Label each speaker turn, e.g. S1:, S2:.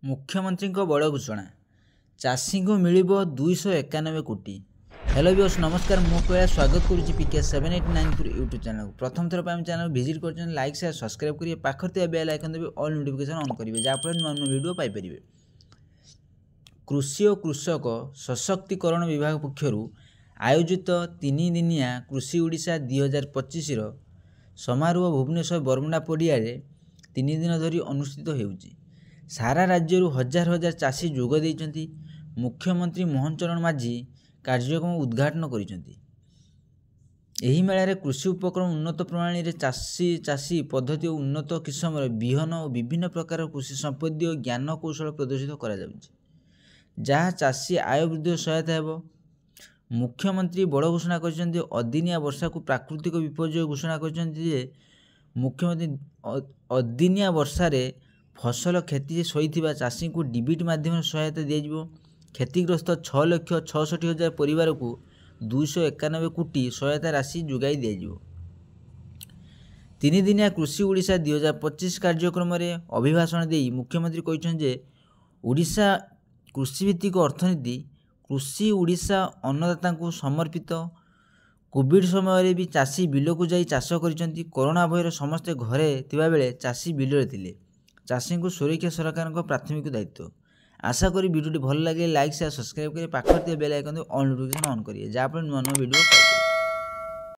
S1: मुख्यमंत्री बड़ घोषणा चाषी को मिल 291 कोटी। हेलो व्यूअर्स नमस्कार मु कैलाश स्वागत करुच्ची पीके 7894 यूट्यूब चैनल। प्रथम थर पर चैनल विजिट कर लाइक शेयर सब्सक्राइब करिए पाखर बेल आइकन देवे ऑल नोटिफिकेशन ऑन करेंगे जहाँफल नुआ नुआ वीडियो पाइपर। कृषि और कृषक सशक्तिकरण विभाग पक्षर आयोजित 3 दिनिया कृषि ओडिशा 2025 समारोह भुवनेश्वर बरमुंडा पड़िया 3 दिन धरी अनुष्ठित होउची। सारा राज्य हजार हजार चाषी जोग देइचंती। मुख्यमंत्री मोहन चरण माझी कार्यक्रम उद्घाटन करिसंती। एही मेला रे कृषि उपक्रम उन्नत प्रणाली रे चाषी पद्धति और उन्नत किस्म विहन और विभिन्न प्रकार कृषि संपत्ति और ज्ञान कौशल प्रदर्शित करा जाउची जहाँ चाषी आय वृद्धि सहायता हेबो। मुख्यमंत्री बड़ घोषणा करिसंती। अदिनिया वर्षा को प्राकृतिक विपर्यय घोषणा करिसंती जे मुख्यमंत्री अदिनिया वर्षा रे फसल क्षति सही चाषी को डीबीटी माध्यम सहायता दिज्व। क्षतिग्रस्त 6,66,000 परिवार को 291 कोटी सहायता राशि जोगाई दिज्व। 3 दिनिया कृषि ओडिशा 2025 कार्यक्रम में अभिभाषण दे मुख्यमंत्री कहते ओडिशा कृषिभित्तिक अर्थनीति कृषि ओडिशा अन्नदाता को समर्पित। कोविड समय भी चाषी बिल को जाई चाष करिसंती। कोरोना भयर समस्ते घरे थिबा बेले चाषी बिल थिले। चाषी को सुरक्षा सरकार प्राथमिक दायित्व। आशा करी वीडियो भल लगे लाइक शेयर सब्सक्राइब करें पाखर bell icon on notification on करिए जहाँफल नुआ नुआ वीडियो